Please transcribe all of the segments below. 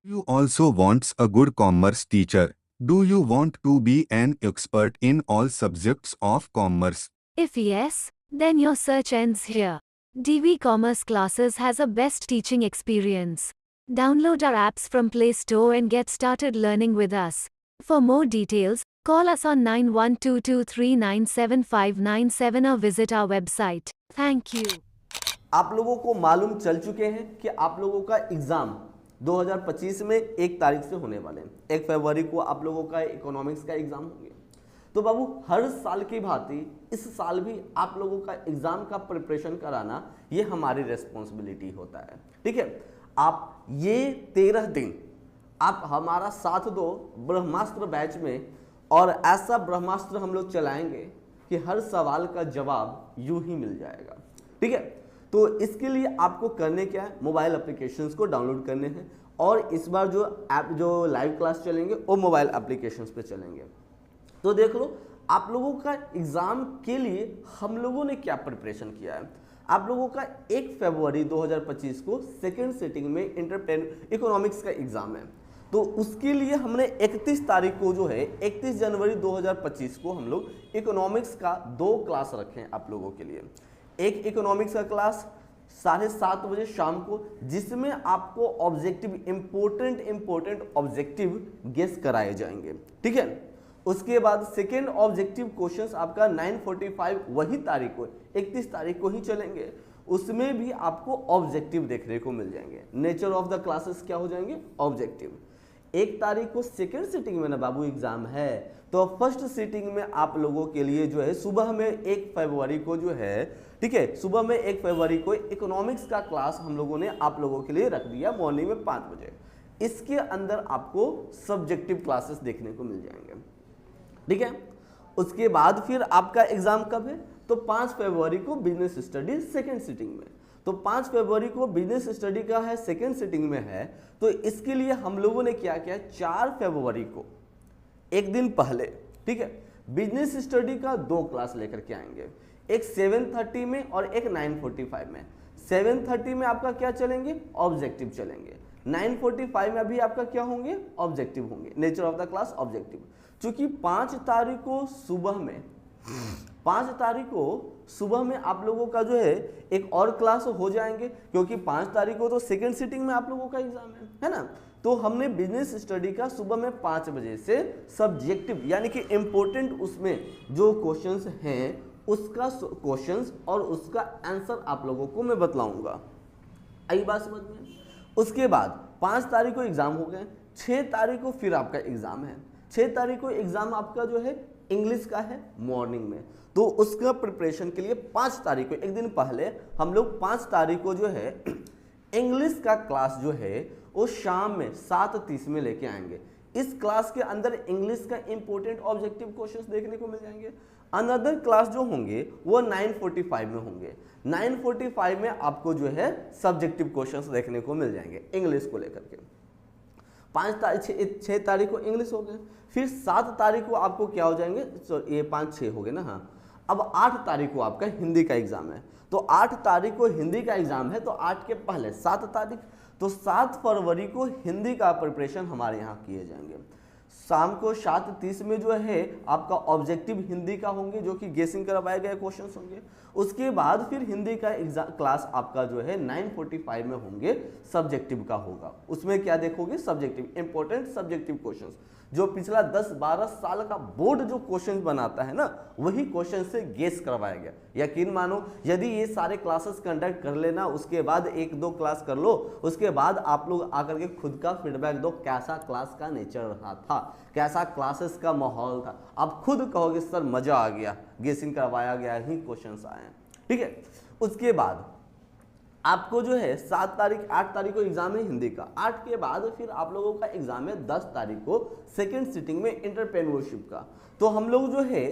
You also wants a good commerce teacher. Do you want to be an expert in all subjects of commerce? If yes, then your search ends here. DV Commerce Classes has a best teaching experience. Download our apps from Play Store and get started learning with us. For more details, call us on 9122397597 or visit our website. Thank you. आप लोगों को मालूम चल चुके हैं कि आप लोगों का एग्ज़ाम 2025 में 1 तारीख से होने वाले हैं। 1 फरवरी को आप लोगों का इकोनॉमिक्स का एग्ज़ाम होंगे। तो बाबू, हर साल की भांति इस साल भी आप लोगों का एग्ज़ाम का प्रिपरेशन कराना ये हमारी रेस्पॉन्सिबिलिटी होता है। ठीक है, आप ये 13 दिन आप हमारा साथ दो ब्रह्मास्त्र बैच में, और ऐसा ब्रह्मास्त्र हम लोग चलाएंगे कि हर सवाल का जवाब यूं ही मिल जाएगा। ठीक है, तो इसके लिए आपको करने क्या है, मोबाइल एप्लीकेशंस को डाउनलोड करने हैं, और इस बार जो लाइव क्लास चलेंगे वो मोबाइल एप्लीकेशंस पे चलेंगे। तो देख लो आप लोगों का एग्ज़ाम के लिए हम लोगों ने क्या प्रिपरेशन किया है। आप लोगों का 1 फरवरी 2025 को सेकेंड सिटिंग में इकोनॉमिक्स का एग्ज़ाम है। तो उसके लिए हमने 31 तारीख को जो है 31 जनवरी 2025 को हम लोग इकोनॉमिक्स का 2 क्लास रखे हैं आप लोगों के लिए। एक इकोनॉमिक्स का क्लास 7:30 बजे शाम को, जिसमें आपको ऑब्जेक्टिव इंपॉर्टेंट ऑब्जेक्टिव गेस कराए जाएंगे। ठीक है, उसके बाद सेकेंड ऑब्जेक्टिव क्वेश्चंस आपका 9:45 वही तारीख को 31 तारीख को ही चलेंगे। उसमें भी आपको ऑब्जेक्टिव देखने को मिल जाएंगे। नेचर ऑफ द क्लासेस क्या हो जाएंगे, ऑब्जेक्टिव। 1 तारीख को सेकेंड सिटिंग में ना बाबू एग्जाम है, तो फर्स्ट सिटिंग में आप लोगों के लिए जो है सुबह में 1 फरवरी को जो है, ठीक है, सुबह में 1 फरवरी को इकोनॉमिक्स का क्लास हम लोगों ने आप लोगों के लिए रख दिया मॉर्निंग में 5 बजे। इसके अंदर आपको सब्जेक्टिव क्लासेस देखने को मिल जाएंगे। ठीक है, उसके बाद फिर आपका एग्जाम कब है, तो 5 फरवरी को बिजनेस स्टडी सेकेंड सिटिंग में। तो 5 फरवरी को बिजनेस स्टडी का है, सेकेंड सिटिंग में है। तो इसके लिए हम लोगों ने क्या किया, 4 फरवरी को एक दिन पहले, ठीक है, बिजनेस स्टडी का 2 क्लास लेकर के आएंगे, एक 7:30 में और एक 9:45 में। 7:30 में आपका क्या चलेंगे, ऑब्जेक्टिव चलेंगे। 9:45 में अभी आपका क्या होंगे, ऑब्जेक्टिव होंगे, nature of the class objective. चूंकि 5 तारीख को सुबह में 5 तारीख को सुबह में आप लोगों का जो है एक और क्लास हो जाएंगे, क्योंकि 5 तारीख को तो सेकेंड सिटिंग में आप लोगों का एग्जाम है ना। तो हमने बिजनेस स्टडी का सुबह में 5 बजे से सब्जेक्टिव यानी कि इंपॉर्टेंट उसमें जो क्वेश्चंस हैं उसका क्वेश्चंस और उसका आंसर आप लोगों को मैं बतलाऊंगा। आई बात समझ में। उसके बाद 5 तारीख को एग्जाम हो गए, 6 तारीख को फिर आपका एग्जाम है। 6 तारीख को एग्जाम आपका जो है इंग्लिश का है मॉर्निंग में। तो उसका प्रिपरेशन के लिए 5 तारीख को एक दिन पहले हम लोग 5 तारीख को जो है इंग्लिश का क्लास जो है वो शाम में 7:30 में लेके आएंगे। इस क्लास के अंदर इंग्लिश का इंपॉर्टेंट ऑब्जेक्टिव क्वेश्चंस देखने को मिल जाएंगे। अनदर क्लास जो होंगे वो 9:45 में होंगे। 9:45 में आपको जो है सब्जेक्टिव क्वेश्चंस देखने को मिल जाएंगे इंग्लिश को लेकर के। 6 तारीख को इंग्लिश हो गए, फिर 7 तारीख को आपको क्या हो जाएंगे, ये 5-6 हो गए ना, हाँ। अब 8 तारीख को आपका हिंदी का एग्जाम है। तो 8 तारीख को हिंदी का एग्जाम है, तो 8 के पहले 7 तारीख, तो 7 फरवरी को हिंदी का प्रिपरेशन हमारे यहाँ किए जाएंगे। शाम को 7:30 में जो है आपका ऑब्जेक्टिव हिंदी का होंगे, जो कि गेसिंग करवाए गए क्वेश्चंस होंगे। उसके बाद फिर हिंदी का एग्जाम क्लास आपका जो है 9:45 में होंगे, सब्जेक्टिव का होगा। उसमें क्या देखोगे, सब्जेक्टिव इंपॉर्टेंट सब्जेक्टिव क्वेश्चंस, जो पिछला 10-12 साल का बोर्ड जो क्वेश्चन बनाता है ना, वही क्वेश्चन से गेस करवाया गया। यकीन मानो, यदि ये सारे क्लासेस कंडक्ट कर लेना, उसके बाद 1-2 क्लास कर लो, उसके बाद आप लोग आकर के खुद का फीडबैक दो, कैसा क्लास का नेचर रहा था, कैसा क्लासेस का माहौल था। आप खुद कहोगे सर मजा आ गया, गेसिंग करवाया गया, ही क्वेश्चंस आए। ठीक है, उसके बाद आपको जो है 8 तारीख को एग्जाम है हिंदी का। 8 के बाद फिर आप लोगों का एग्जाम है 10 तारीख को सेकेंड सिटिंग में एंटरप्रेन्योरशिप का। तो हम लोग जो है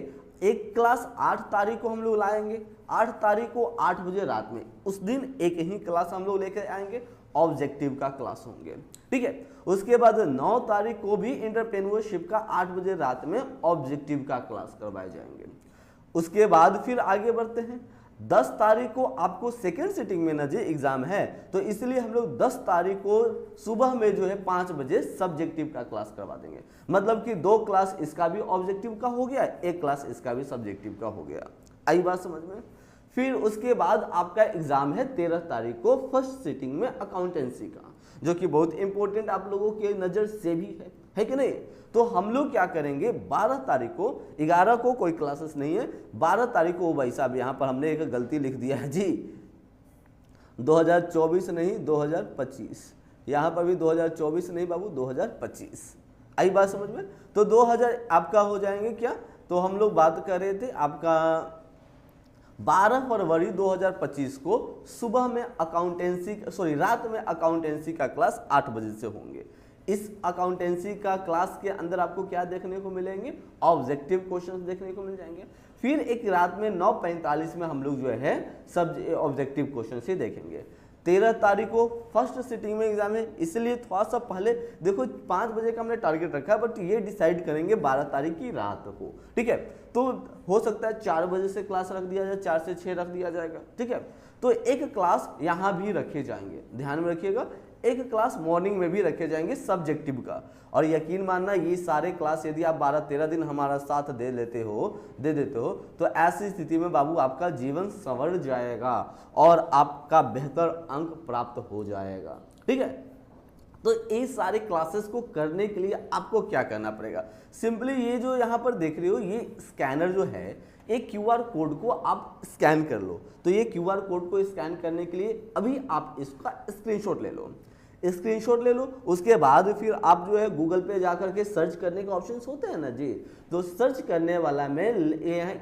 एक क्लास 8 तारीख को हम लोग लाएंगे, 8 तारीख को 8 बजे रात में। उस दिन एक ही क्लास हम लोग लेकर आएंगे, ऑब्जेक्टिव का क्लास होंगे। ठीक है, उसके बाद 9 तारीख को भी एंटरप्रेन्योरशिप का 8 बजे रात में ऑब्जेक्टिव का क्लास करवाए जाएंगे। उसके बाद फिर आगे बढ़ते हैं, 10 तारीख को आपको सेकेंड सिटिंग में ना जी एग्जाम है, तो इसलिए हम लोग 10 तारीख को सुबह में जो है 5 बजे सब्जेक्टिव का क्लास करवा देंगे। मतलब कि 2 क्लास इसका भी ऑब्जेक्टिव का हो गया, 1 क्लास इसका भी सब्जेक्टिव का हो गया। आई बात समझ में? फिर उसके बाद आपका एग्जाम है 13 तारीख को फर्स्ट सिटिंग में अकाउंटेंसी का, जो कि बहुत इंपॉर्टेंट आप लोगों के नज़र से भी है कि नहीं। तो हम लोग क्या करेंगे, 12 तारीख को, 11 को कोई क्लासेस नहीं है, 12 तारीख को भाई साहब यहाँ पर हमने एक गलती लिख दिया है जी, 2024 नहीं 2025, यहाँ पर भी 2024 नहीं बाबू 2025। आई बात समझ में? तो 2000 आपका हो जाएंगे क्या, तो हम लोग बात कर रहे थे आपका 12 फरवरी 2025 को सुबह में रात में अकाउंटेंसी का क्लास 8 बजे से होंगे। इस अकाउंटेंसी का क्लास के अंदर आपको क्या देखने को मिलेंगे, ऑब्जेक्टिव क्वेश्चंस देखने को मिल जाएंगे। फिर एक रात में 9:45 में हम लोग जो है सब ऑब्जेक्टिव क्वेश्चन ही देखेंगे। 13 तारीख को फर्स्ट सिटिंग में एग्जाम है, इसलिए थोड़ा सा पहले देखो 5 बजे का हमने टारगेट रखा है, बट ये डिसाइड करेंगे 12 तारीख की रात को, ठीक है। तो हो सकता है 4 बजे से क्लास रख दिया जाए, 4 से 6 रख दिया जाएगा, ठीक है। तो एक क्लास यहाँ भी रखे जाएंगे, ध्यान में रखिएगा, एक क्लास मॉर्निंग में भी रखे जाएंगे सब्जेक्टिव का। और यकीन मानना ये सारे क्लास यदि आप 12-13 दिन हमारा साथ दे देते हो तो ऐसी स्थिति में बाबू आपका जीवन संवर जाएगा और आपका बेहतर अंक प्राप्त हो जाएगा, ठीक है। तो ये सारे क्लासेस को करने के लिए आपको क्या करना पड़ेगा, सिंपली ये जो यहाँ पर देख रहे हो ये स्कैनर जो है, एक क्यूआर कोड को आप स्कैन कर लो। तो ये क्यूआर कोड को स्कैन करने के लिए अभी आप इसका स्क्रीनशॉट ले लो, उसके बाद फिर आप जो है गूगल पे जाकर के सर्च करने का ऑप्शंस होते हैं ना जी, तो सर्च करने वाला में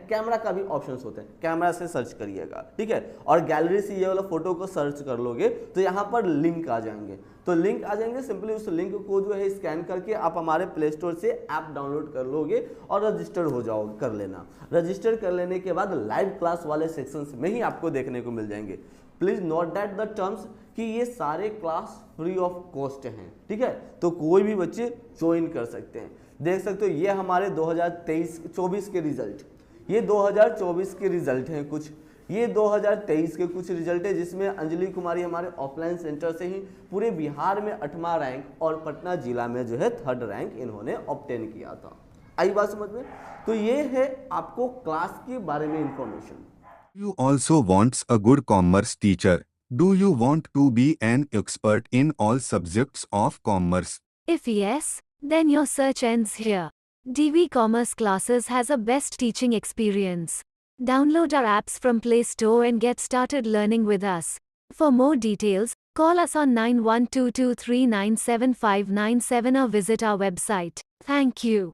कैमरा का भी ऑप्शंस होते हैं, कैमरा से सर्च करिएगा, ठीक है। और गैलरी से ये वाला फोटो को सर्च कर लोगे तो यहाँ पर लिंक आ जाएंगे, सिंपली उस लिंक को जो है स्कैन करके आप हमारे प्ले स्टोर से ऐप डाउनलोड कर लोगे और रजिस्टर हो जाओगे, कर लेना। रजिस्टर कर लेने के बाद लाइव क्लास वाले सेक्शंस में ही आपको देखने को मिल जाएंगे। Please note that the terms कि ये सारे क्लास फ्री ऑफ कॉस्ट हैं, ठीक है। तो कोई भी बच्चे ज्वाइन कर सकते हैं। देख सकते हो ये हमारे 2023-24 के रिजल्ट, ये 2024 के रिजल्ट हैं कुछ, ये 2023 के कुछ रिजल्ट है, जिसमें अंजलि कुमारी हमारे ऑफलाइन सेंटर से ही पूरे बिहार में 8वां रैंक और पटना जिला में जो है 3rd रैंक इन्होंने ऑब्टेन किया था। आई बात समझ में? तो ये है आपको क्लास के बारे में information. You also wants a good commerce teacher. Do you want to be an expert in all subjects of commerce? If yes, then your search ends here. DV Commerce Classes has a best teaching experience. Download our apps from Play Store and get started learning with us. For more details, call us on 9122397597 or visit our website. Thank you.